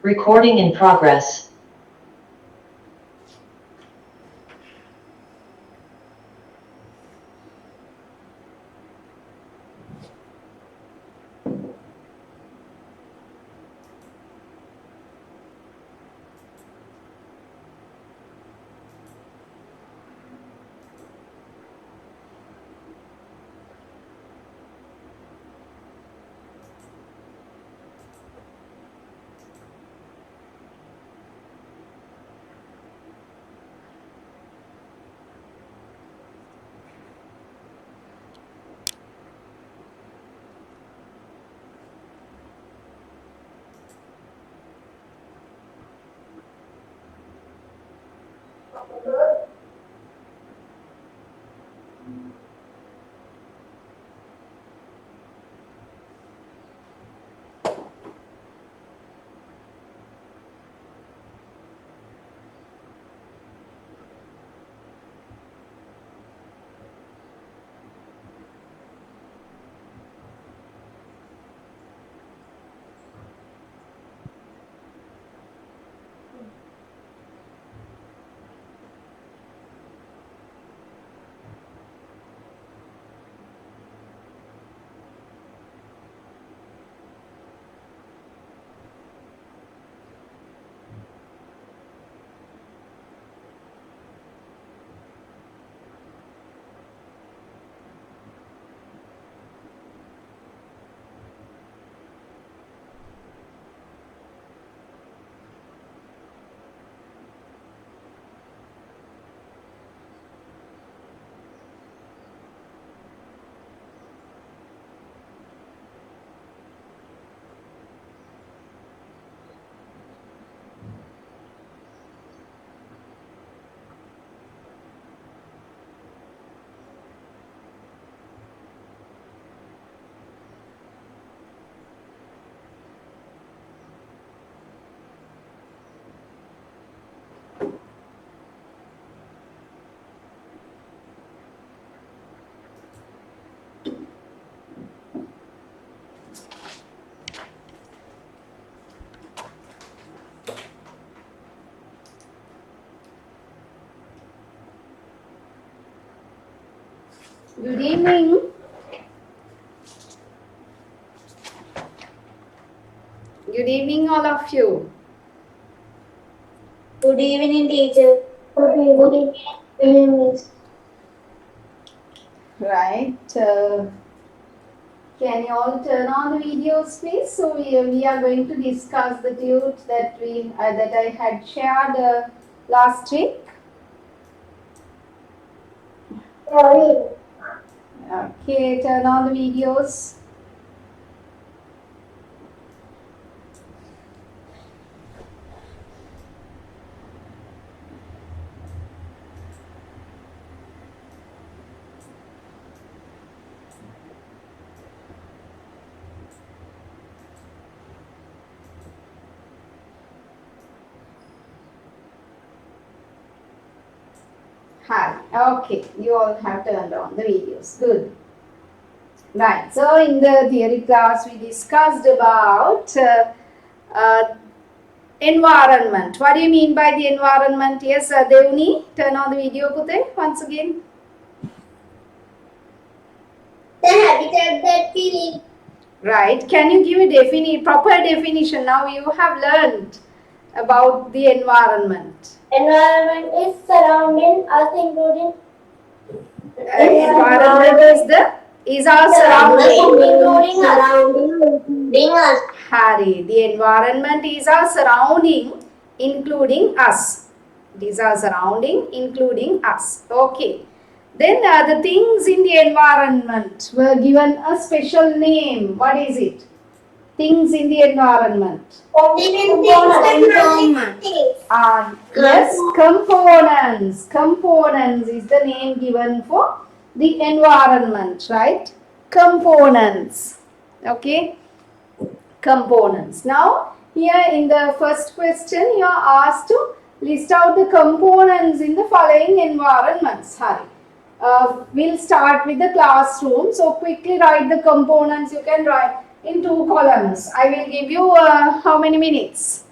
Recording in progress. Good evening. Good evening, all of you. Good evening, teacher. Good evening, miss. Right. Can you all turn on the videos, please? So we are going to discuss the tute that that I had shared last week. Sorry. Okay, turn on the videos. Hi. Okay, you all have turned on the videos. Good. Right. So in the theory class, we discussed about environment. What do you mean by the environment? Yes, Devni, turn on the video, Pute, once again. The habitat that we live. Right. Can you give a proper definition? Now you have learned about the environment. Environment is surrounding us, including Environment is our surrounding. including us. Harry, the environment is our surrounding, including us. It is our surrounding, including us. Okay. Then the things in the environment were given a special name. What is it? Things in the environment. Yes, components. Components is the name given for the environment, right? Components. Okay. Components. Now, here in the first question, you are asked to list out the components in the following environments. Hurry. We'll start with the classroom. So, quickly write the components. You can write in 2 columns. I will give you how many minutes?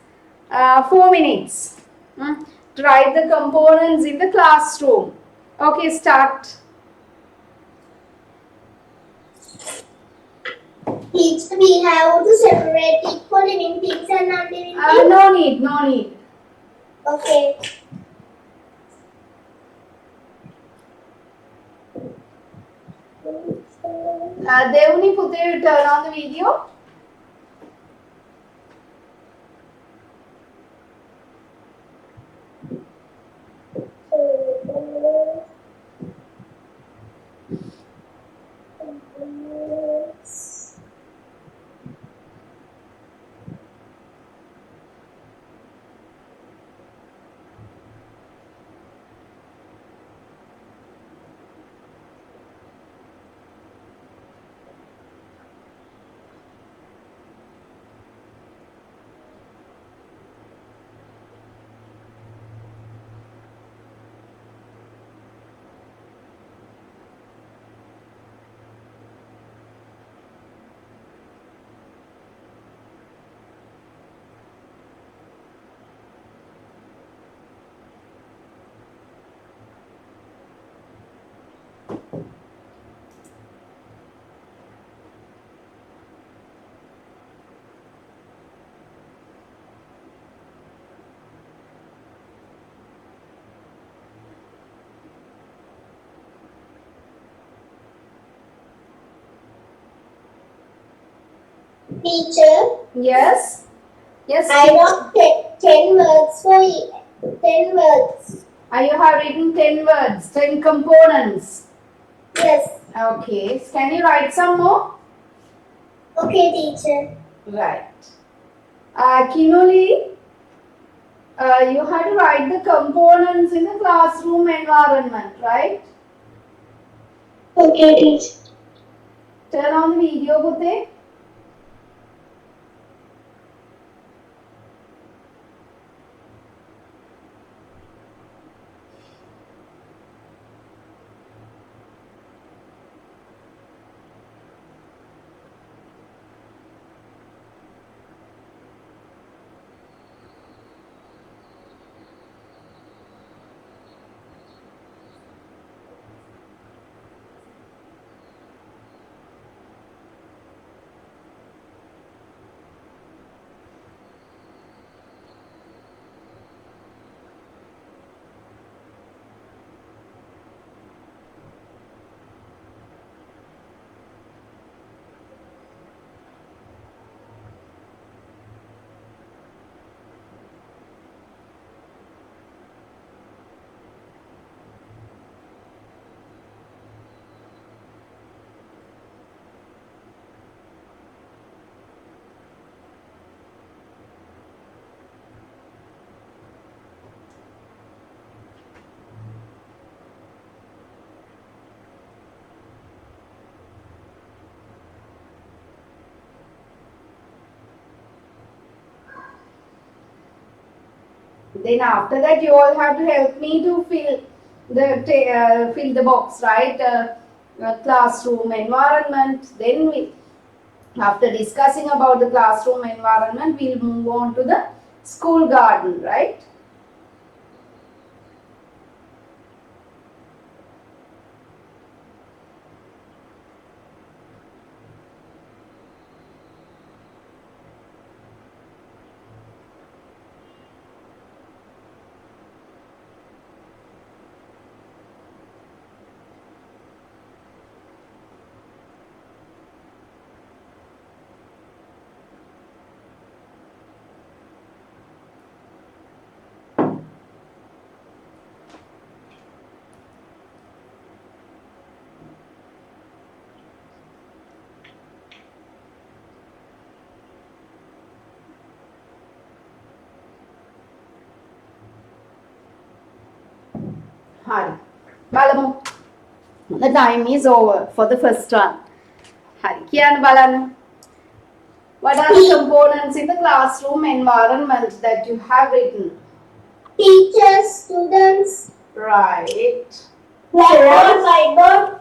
4 minutes to write the components in the classroom. Okay, start. Teacher, we have to separate it for living things and non-living things. No need, no need. Okay. Devani Pute, turn on the video. Teacher, Yes. Yes. I want 10 words for 10 words. You have written 10 words, 10 components. Yes. Okay. Can you write some more? Okay, teacher. Right. Kinoli, you had to write the components in the classroom environment, right? Okay, teacher. Turn on the video, Bute. Then after that, you all have to help me to fill the box, right? Classroom environment. Then after discussing about the classroom environment, we'll move on to the school garden, right? Hari. Balamu. The time is over for the first one. Hari. Kiyan Balan. What are the components in the classroom environment that you have written? Teachers, students, Right. blackboard, whiteboard,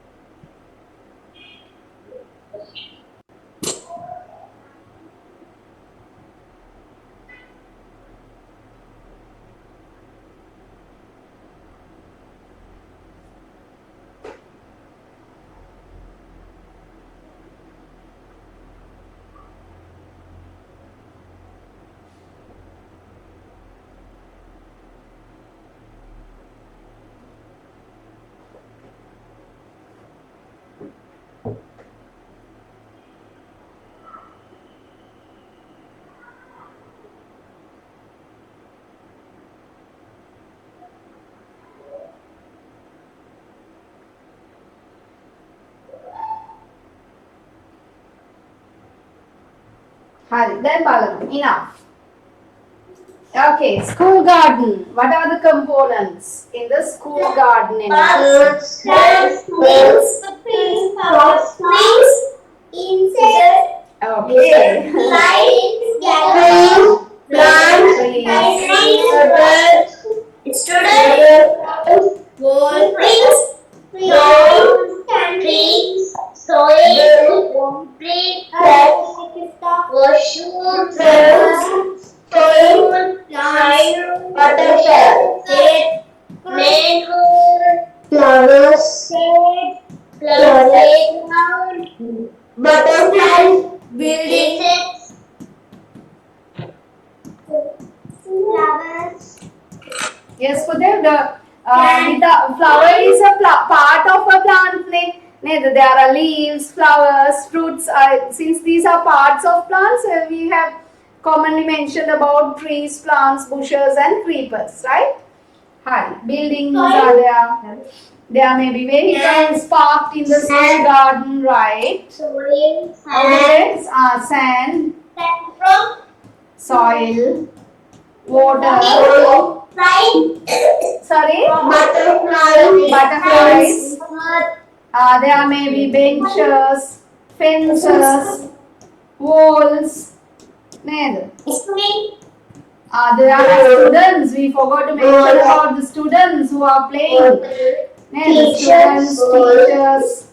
Hari. Then Balanu. Enough. Okay, school garden. What are the components in the school garden? Okay. Yes, Kudev, the flower is a part of a plant. There are leaves, flowers, fruits. Since these are parts of plants, we have commonly mentioned about trees, plants, bushes, and creepers, right? Hi. Buildings are there. There may be vehicles parked in the school garden, right? Objects are sand, soil, water. Sorry? Butterflies. There may be benches, fences, walls. There are students. We forgot to mention about the students who are playing. Students, teachers.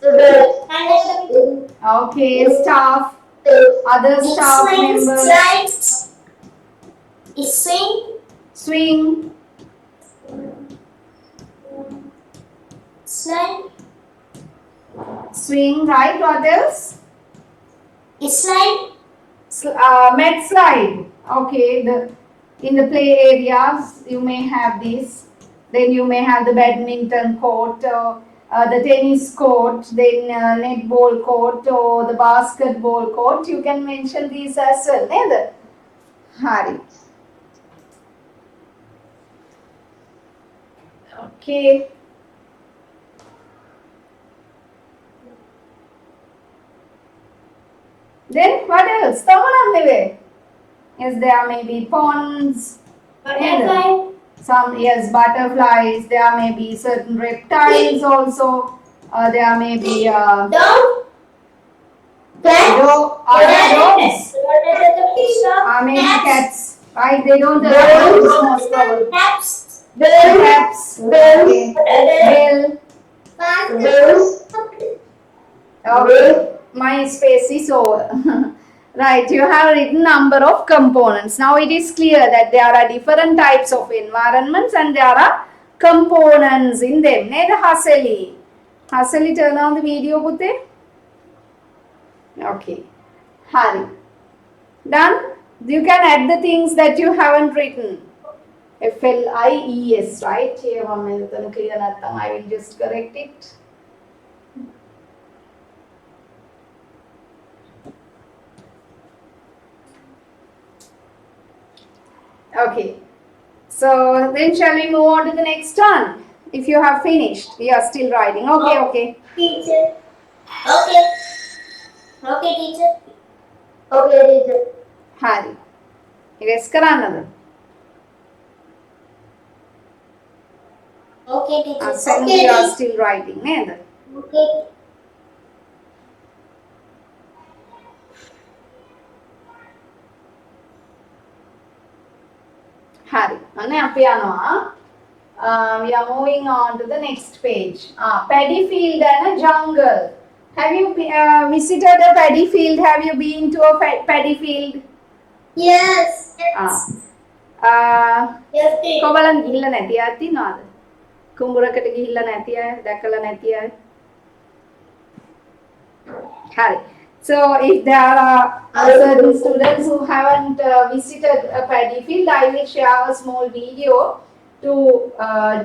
Okay, staff. Other staff members. Swing. Swing, right? What else? Mat slide. Okay, in the play areas you may have this. Then you may have the badminton court, the tennis court, then netball court or the basketball court. You can mention these as well. Neither. Hari. Okay. Then what else? Yes, there may be ponds. Some, yes, butterflies. There may be certain reptiles also. There may be dogs. Maybe cats. Right? They don't allow most probably. Caps. Okay. Okay. My space is over. Right, you have written number of components. Now it is clear that there are different types of environments and there are components in them. Haseli, turn on the video, Putte. Okay. Hari. Done? You can add the things that you haven't written. FLIES, right? Here, I will just correct it. Okay, so then shall we move on to the next one? If you have finished, we are still writing. Okay. Teacher. Okay, teacher. Hari. Erase karanada. Okay, teacher. We are still writing. Okay. Hari. We are moving on to the next page. Paddy field and a jungle. Have you visited a paddy field? Have you been to a paddy field? Yes. කොබලන් ගිහිල්ලා නැති අය තියනවාද? කුඹුරකට ගිහිල්ලා නැති අය, දැකලා නැති අය. Hari. So if there are certain students who haven't visited a paddy field, I will share a small video to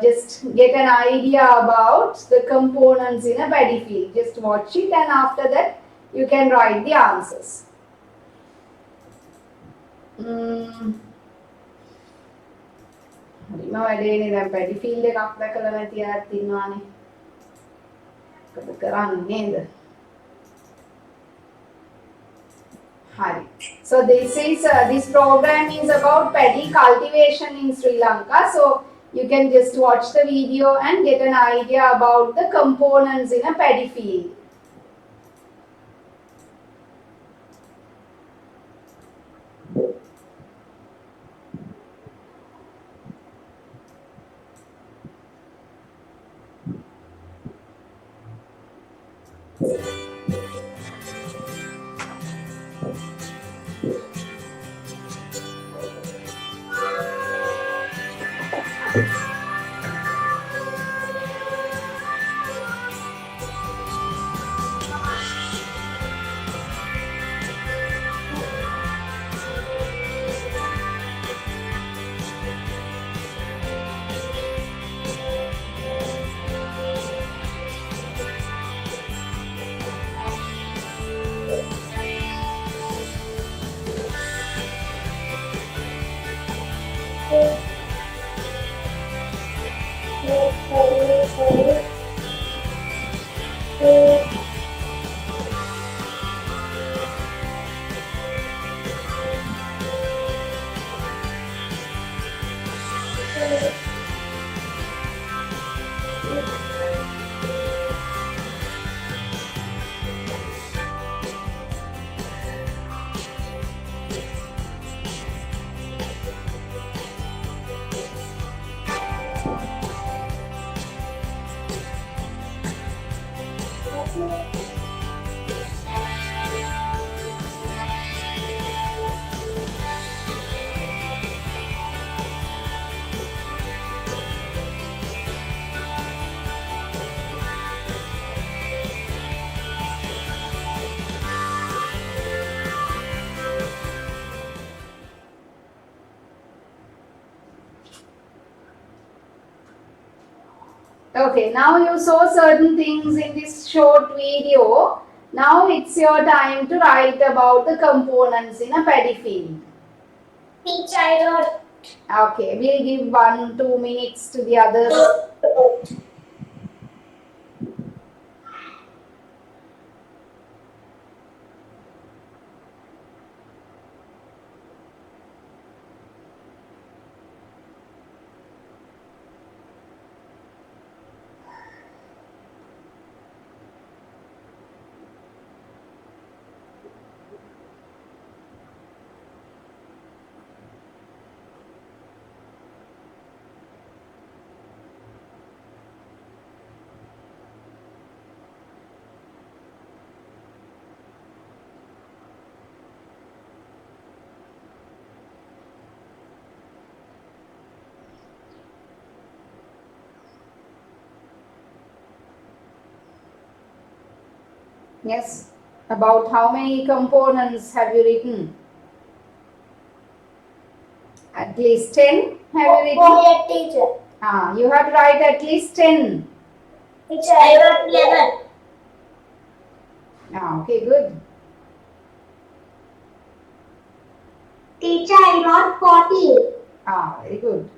just get an idea about the components in a paddy field. Just watch it and after that you can write the answers. හරිම වැඩේනේ දැන් පැඩි field එකක් දැකලා නැති අයත් ඉන්නවානේ. මොකද කරන්නේ නේද? හරි. So this program is about paddy cultivation in Sri Lanka. So you can just watch the video and get an idea about the components in a paddy field. Okay, now you saw certain things in this short video. Now it's your time to write about the components in a paddy field. Teacher, I wrote. Okay, we'll give 1-2 minutes to the others. Yes, about how many components have you written? At least 10 have you written? Oh, yeah, teacher. You have to write at least 10. Teacher, I wrote 11. Okay, good. Teacher, I wrote 14. Very good.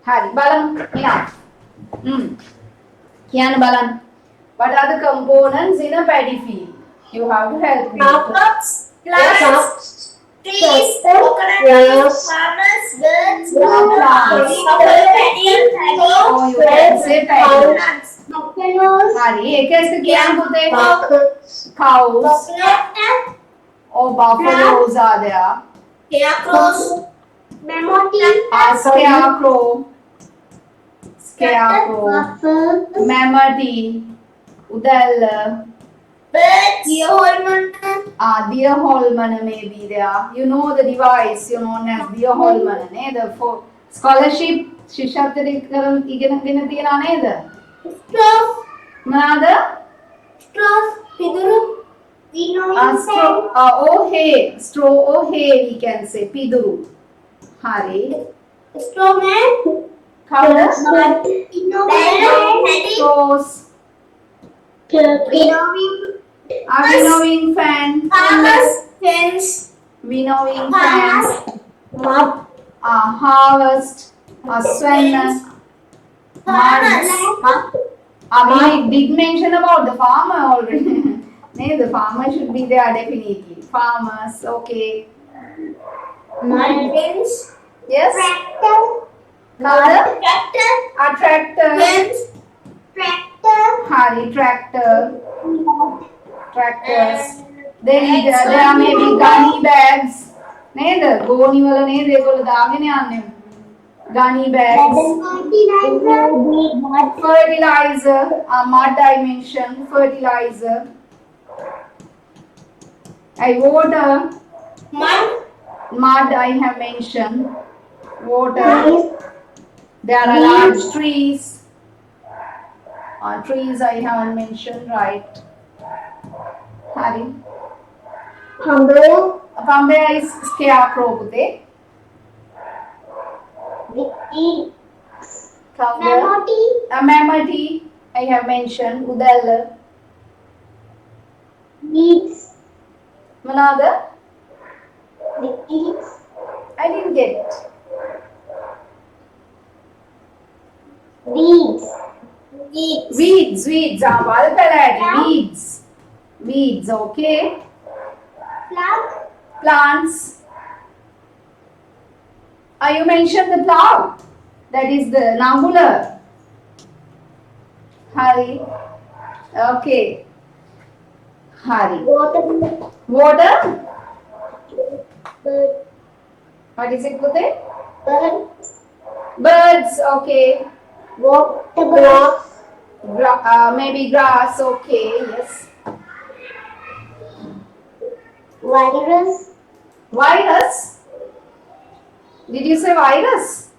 Hari, Balan, enough. Kian Balan. What are the components in a paddy field? You have to help me. Crops, plants, trees, coconut trees, farmers, birds, plants. Oh, you can say paddy. buffaloes, Hari, एक ऐसे क्या होते हैं? Cows. Oh, buffaloes are there. scarecrows, Scarecrow. Mammoth. Udella. Birds. Deerholmana may be there. You know the device, you known as Deerholmana. The for scholarship, Shishatharikaram Igan Tirana. Straw. Another? Straws. Piduru. Straw. Oh, hey. Straw, oh, hey, we can say. Piduru. Hari. Straw man. Color? Straws. Winnowing fan. Farmers. Fence. Winnowing fan. Mob. Harvest. Swan. Farmers. We did mention about the farmer already. No, the farmer should be there definitely. Farmers, okay. Mountains. Yes? Tractor. Color? Tractor. A tractor. Fence. Tractor. Hari, tractor. Tractors. Then there may be gunny bags. Neither. Goni wala neither. Ekolo daagene anne. Gunny bags. Fertilizer. Mud I mentioned. Fertilizer. Water. Mud I have mentioned. Water. There are large trees. Trees I haven't mentioned, right? Hari. Pambaya is scarecrow. Mammoth I have mentioned. Udella. Another? I didn't get it. Weeds. Weeds, okay. Plants. You mentioned the plow. That is the Nangula. Hari. Okay. Hari. Water. What is it, Pute? Birds, okay. Maybe grass, okay, yes. Virus? Did you say virus?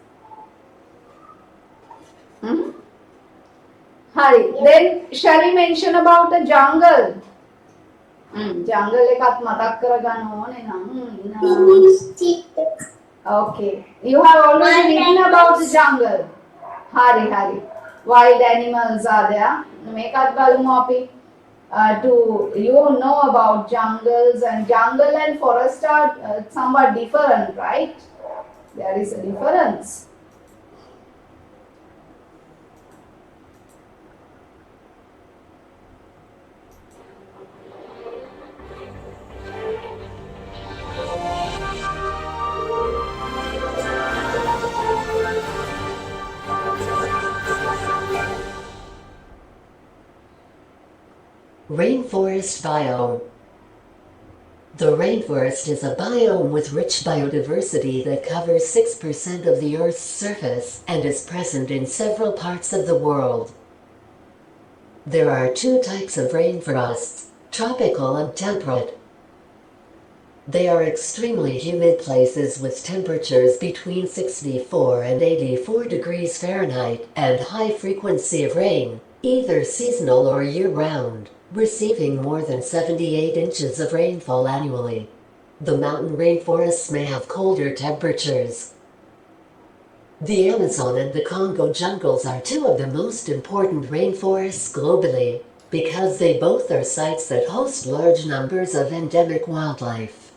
Hari. Then shall we mention about the jungle? Jungle ekat matak karagan on. Okay. You have already written about the jungle. Hari. Wild animals are there. Mekat balmu api. To know about jungles, and jungle and forest are somewhat different, right? There is a difference. Rainforest biome. The rainforest is a biome with rich biodiversity that covers 6% of the Earth's surface and is present in several parts of the world. There are two types of rainforests, tropical and temperate. They are extremely humid places with temperatures between 64 and 84 degrees Fahrenheit and high frequency of rain, either seasonal or year-round, receiving more than 78 inches of rainfall annually. The mountain rainforests may have colder temperatures. The Amazon and the Congo jungles are two of the most important rainforests globally, because they both are sites that host large numbers of endemic wildlife.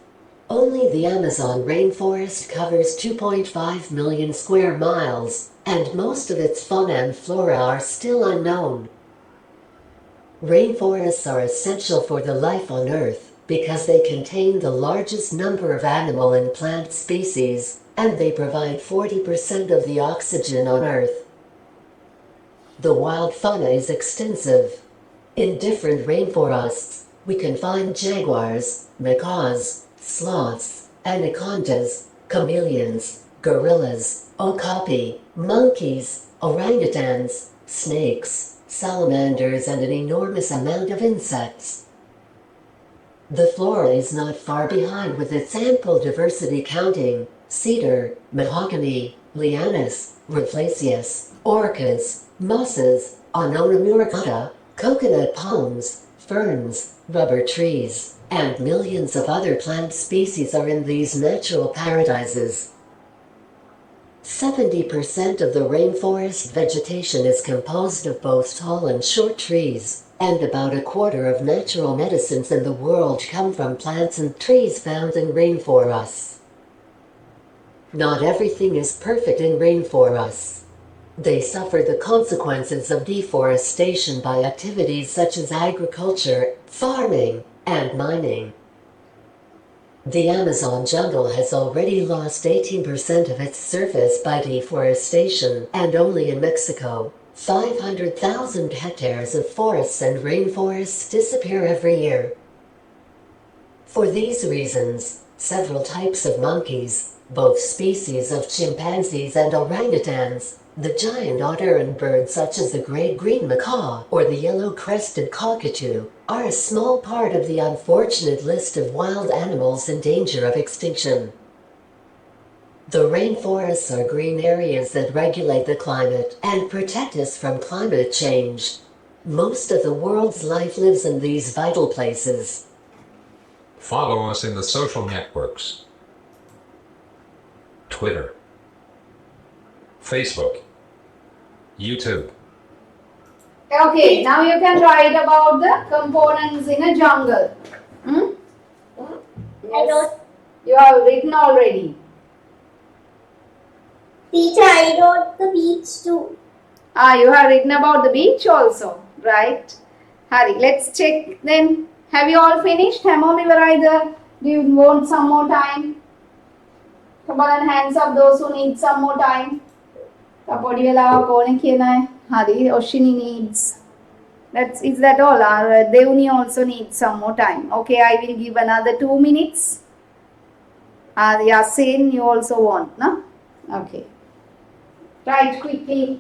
Only the Amazon rainforest covers 2.5 million square miles, and most of its fauna and flora are still unknown. Rainforests are essential for the life on Earth because they contain the largest number of animal and plant species, and they provide 40% of the oxygen on Earth. The wild fauna is extensive. In different rainforests, we can find jaguars, macaws, sloths, anacondas, chameleons, gorillas, okapi, monkeys, orangutans, snakes, salamanders, and an enormous amount of insects. The flora is not far behind with its ample diversity, counting cedar, mahogany, lianas, rafflesia, orchids, mosses, Ononimuricata, coconut palms, ferns, rubber trees, and millions of other plant species are in these natural paradises. 70% of the rainforest vegetation is composed of both tall and short trees, and about a quarter of natural medicines in the world come from plants and trees found in rainforests. Not everything is perfect in rainforests. They suffer the consequences of deforestation by activities such as agriculture, farming, and mining. The Amazon jungle has already lost 18% of its surface by deforestation, and only in Mexico, 500,000 hectares of forests and rainforests disappear every year. For these reasons, several types of monkeys, both species of chimpanzees and orangutans, the giant otter, and birds such as the great green macaw or the yellow-crested cockatoo, are a small part of the unfortunate list of wild animals in danger of extinction. The rainforests are green areas that regulate the climate and protect us from climate change. Most of the world's life lives in these vital places. Follow us in the social networks: Twitter, Facebook, YouTube. Okay, now you can write about the components in a jungle. I wrote, You have written already. teacher, I wrote the beach too. You have written about the beach also, right? Hari, let's check then. Have you all finished? Hamomi Varaida, do you want some more time? Come on, hands up those who need some more time. Kapodi velawa kone kiyana hai? Hari, Oshini needs. Is that all? Devni also needs some more time. Okay, I will give another 2 minutes. Yasin, you also want, no? Okay. Write quickly.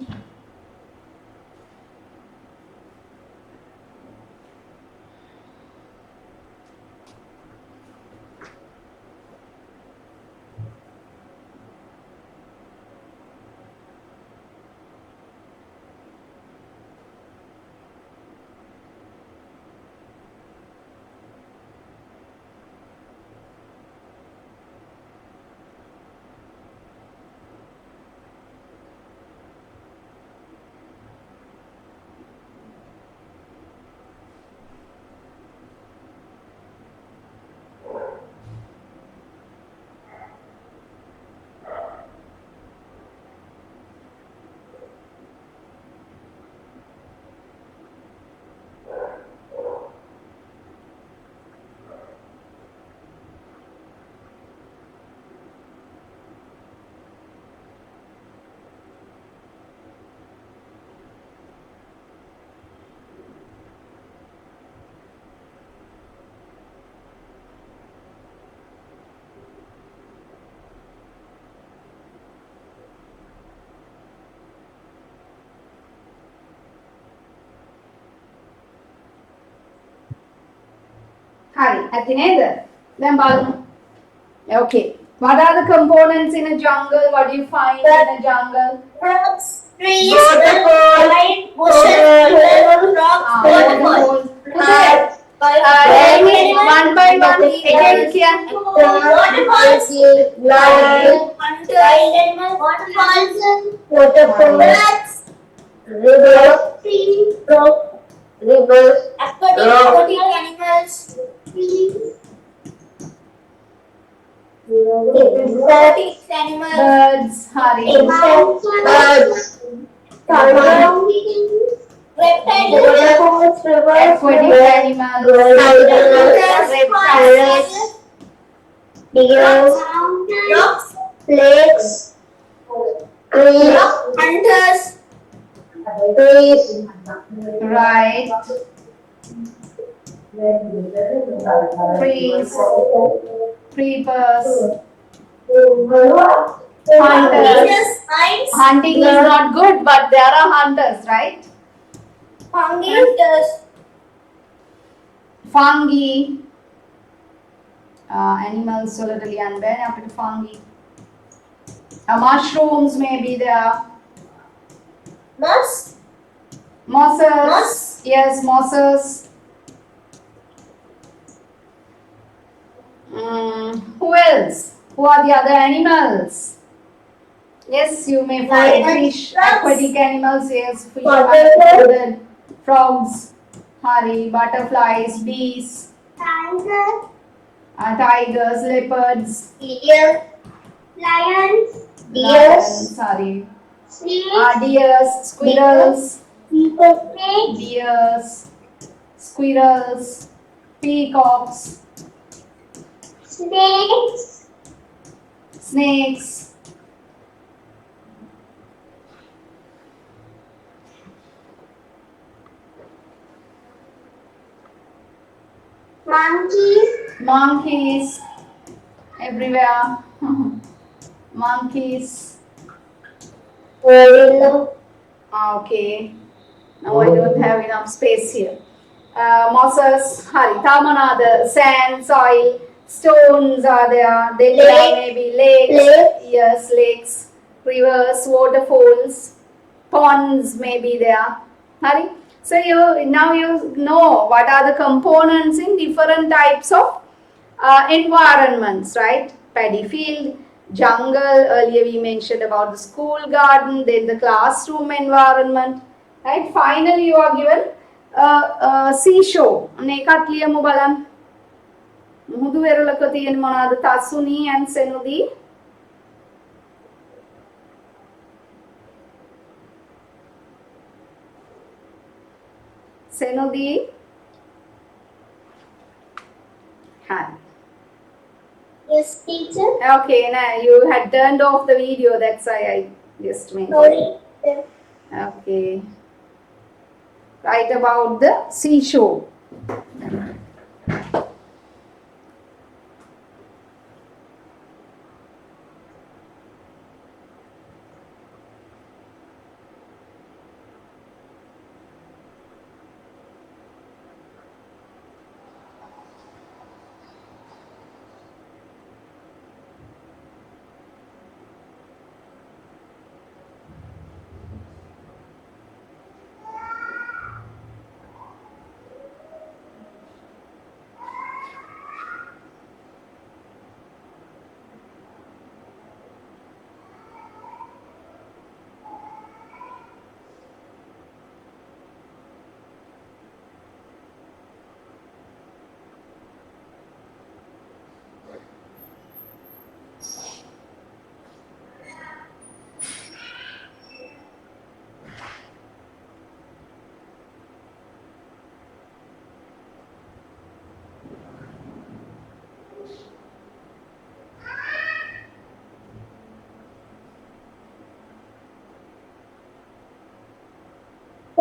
Hari, Athineda. Then Balu. Okay. What are the components in a jungle? What do you find in a jungle? Rocks, trees, Waterfall, white bushes, rocks, waterfalls. One by one. Again, क्या? Waterfalls, wild waterfalls, birds, rivers, aquatic animals, trees, aquatic animals, Birds, Hari. birds, reptiles, Aquatic animals. reptiles, deer, rocks, lakes, trees, hunters, trees, Right. Trees. Creepers. Hunters. fishes, mice, Hunting is not good, but there are hunters, right? Fungi. Fungi. Animals වලට ලියන්න බෑනේ අපිට fungi. Mushrooms may be there. Moss. Mosses. Moss? Yes, mosses. Who else? Who are the other animals? Yes, you may find Lions, fish, frogs. aquatic animals. Yes, fish, Butterflies. frogs, butterflies, bees, Tiger. tigers, leopards, Deer. Lions. Deers. Snakes. deers, squirrels, Snakes. deers, squirrels, peacocks, Snakes. snakes, Monkeys. monkeys, everywhere. Monkeys. Gorilla. Okay. Now I don't have enough space here. Mosses, the sand, soil, stones are there. Then there Lake. may be lakes. Lake. Yes, lakes, rivers, waterfalls, ponds may be there. Hari. So now you know what are the components in different types of environments, right? Paddy field, jungle. Earlier we mentioned about the school garden, then the classroom environment, right? Finally, you are given seashore. මේකත් ලියමු බලන්න. මුහුදු වෙරළක තියෙන මොනවාද? තසුනි and සෙනුදී. සෙනුදී. Hi. Yes, teacher. Okay, now you had turned off the video, that's why I just made it. Sorry. Okay. Write about the seashore.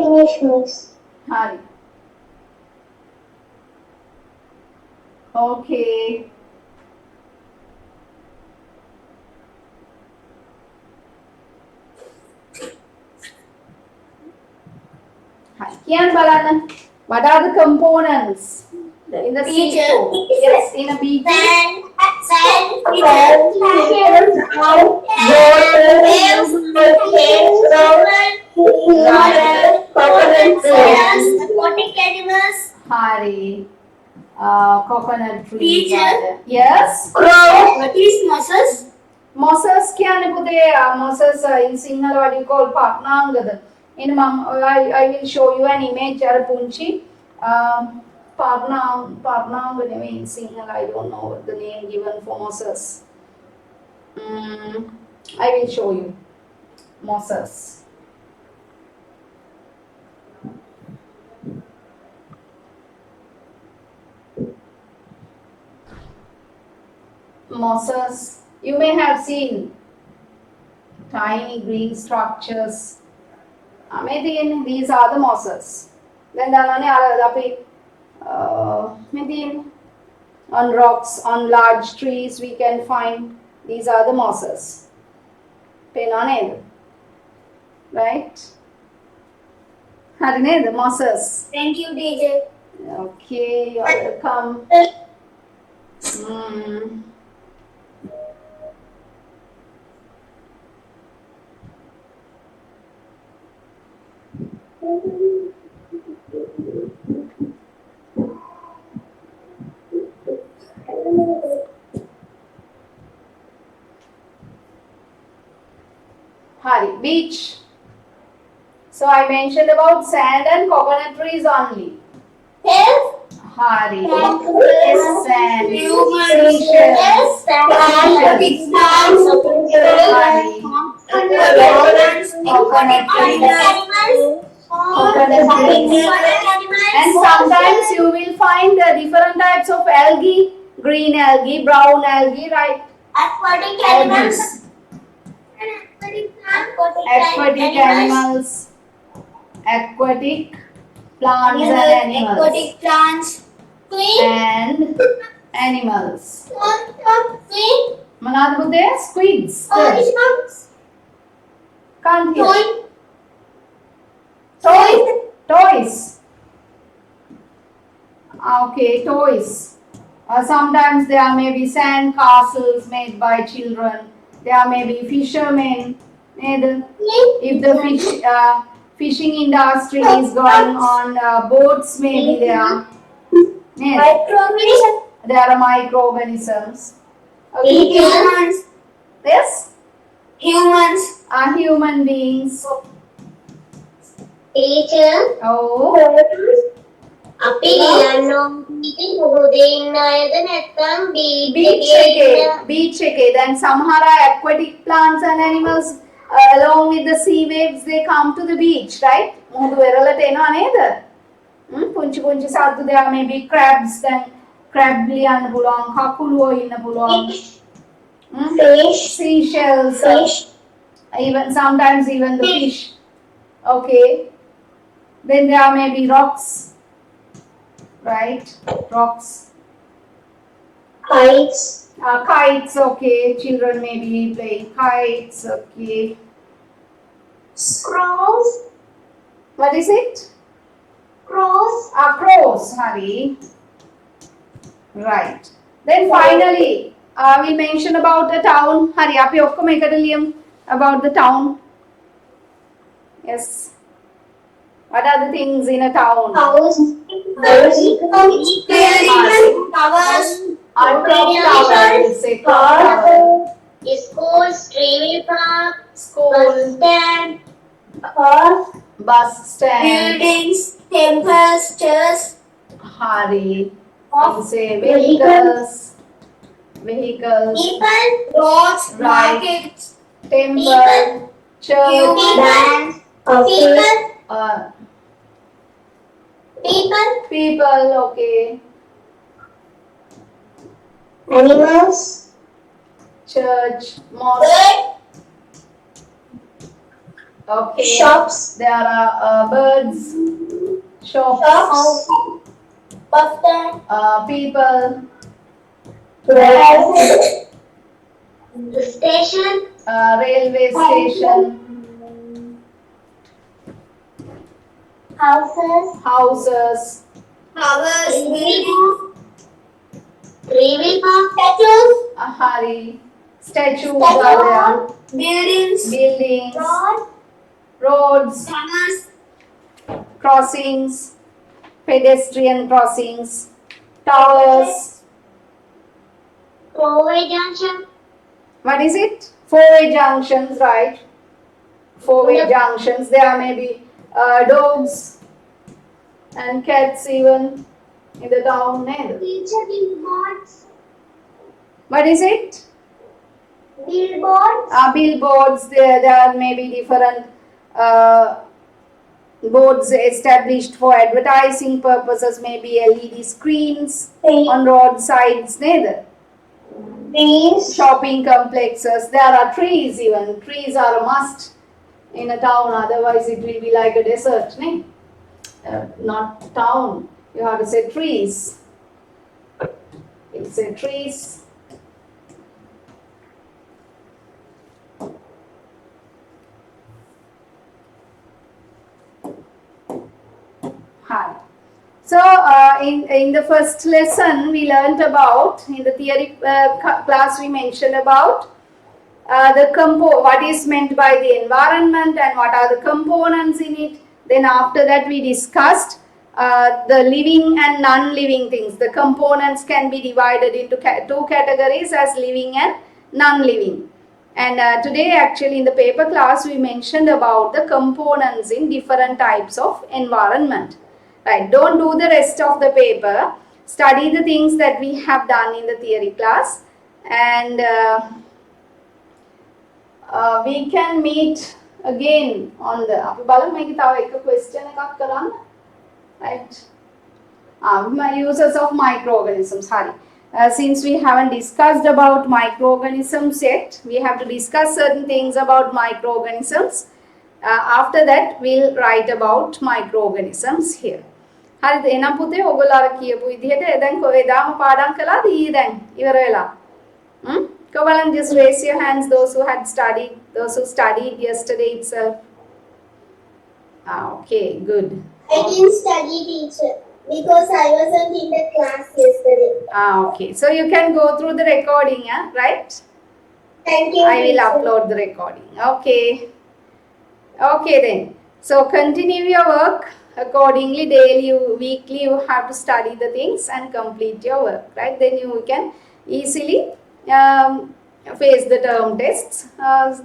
Finish, miss. Hari. Okay. Hi. Kian Balana, what are the components in the Beach. seashore? Yes, in a beach. Sand. Sand, Sand. out, waves, water, coconut trees. Aquatic animals. Hari. Coconut trees. Beach. are there. Yes. Crow, What is mosses? Mosses කියන්නේ පුතේ mosses in Sinhala what you call පාට්නාංගද in I will show you an image අර පුංචි පාට්නාංග නෙවෙයි in Sinhala I don't know the name given for mosses. I will show you mosses. Mosses, you may have seen tiny green structures. Maybe these are the mosses. Then maybe on rocks, on large trees we can find these are the mosses. Right? Harine, the Moses. Thank you, teacher. Okay, you're welcome. Hmm. Hari, beach. So I mentioned about sand and coconut trees only. Health. Hari, Yes. sand, Humans. seashells, Aquatic plants. Hari, coconut trees, and sometimes you will find different types of algae, green algae, brown algae, right? Aquatic Algae. animals. Aquatic animals, aquatic plants and animals, Aquatic plants. and animals. Squid. Manad Budde, squids. Can't hear. Toys. Okay, toys. Sometimes there may be sand castles made by children. There may be fishermen. If the fishing industry is going on, boats may be there. There are microorganisms. Okay. Humans. Yes? Humans. Are human beings. Teacher, Oh. අපි ලියන්න ඉතින් පුරුදු ඉන්න අයද නැත්නම් Beach එකේ. Then samhara aquatic plants and animals along with the sea waves they come to the beach, right? මුහුදු වෙරළට එනවා නේද? පුංචි සත්තු there may be crabs, then crab ලියන්න පුළුවන්, කකුලුවෝ ඉන්න පුළුවන්. fish, Seashells, even sometimes even the fish. Okay. Then there may be rocks, right? Rocks. kites, Kites, okay. Children may be playing kites, okay. crows, What is it? crows, Crows, Hari. Right. Then finally, we mention about the town. Hari, api okkom ekata liyam about the town. Yes. What are the things in a town? house, Towers. Clock tower, we'll say clock tower. schools, training park, bus School, stand, park, bus stand. Buildings. Temples. Churches. Hari. We'll say vehicles. People. Roads. Right. Markets. Temple. Church. Humans. office, Uh, People. Okay. animals, Church, mosque. Okay. shops, There are birds, shops, Bus stand. people, station, railway station, houses, houses, Towers. Buildings. training park, Statues. Hari, statues are there, Buildings. buildings, Roads. roads, Tunnels. crossings, pedestrian crossings, towers. railway junction, What is it? Four-way junctions, right? Four-way junctions. There may be dogs and cats even in the town. teacher billboards, What is it? billboards, Billboards. There may be different boards established for advertising purposes. Maybe LED screens on roadsides. trees, Shopping complexes. There are trees even. Trees are a must in a town. Otherwise, it will be like a desert. Not town. You have to say trees. It's a trees. in the first lesson we learnt about, in the theory class we mentioned about what is meant by the environment and what are the components in it. Then after that we discussed the living and non-living things. The components can be divided into two categories as living and non-living. And today actually in the paper class we mentioned about the components in different types of environment. Right, don't do the rest of the paper. Study the things that we have done in the theory class, and we can meet again on the අපි බලමු මේකේ තව එක question එකක් කරන්න. Right, uses of microorganisms. Since we haven't discussed about microorganisms yet, we have to discuss certain things about microorganisms. After that we'll write about microorganisms here. හරිද? එහෙනම් පුතේ ඔයගොල්ලෝ අර කියපු විදිහට දැන් කොහෙදාම පාඩම් කළාද? දැන් ඉවර වෙලා. Come on, just raise your hands, those who studied yesterday itself. Okay, good. I didn't study, teacher, because I wasn't in the class yesterday. Okay. So you can go through the recording, right? Thank you, I will teacher. upload the recording. Okay. Okay then. So continue your work accordingly. Daily, weekly, you have to study the things and complete your work, right? Then you can easily face the term tests.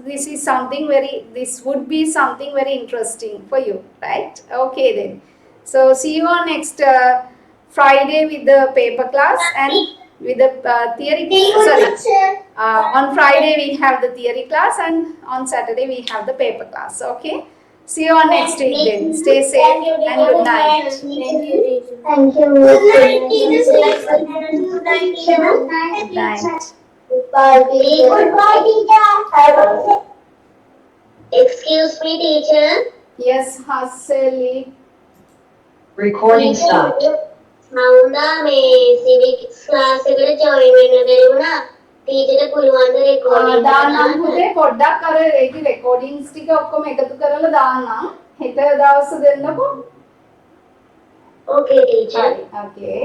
This would be something very interesting for you, right? Okay then. So see you on next Friday with the paper class and with the theory. Sorry, on Friday we have the theory class and on Saturday we have the paper class. Okay. See you on next week then. Stay safe and good night. Thank you, teacher. Thank you. Good night, teacher. Good night, teacher. Good night. Goodbye, teacher. Goodbye, teacher. Excuse me, teacher. Yes, Haseli. Recording stopped. මවුනා මේ civics class එකට join වෙන්න බැරි වුණා. ටීචර්ට පුළුවන් ද recording දාන්නම් පුතේ පොඩ්ඩක් අර ඒකේ recordings ටික ඔක්කොම එකතු කරලා දාන්නම්. හෙට දවස් දෙන්නකො. Okay, teacher. Okay.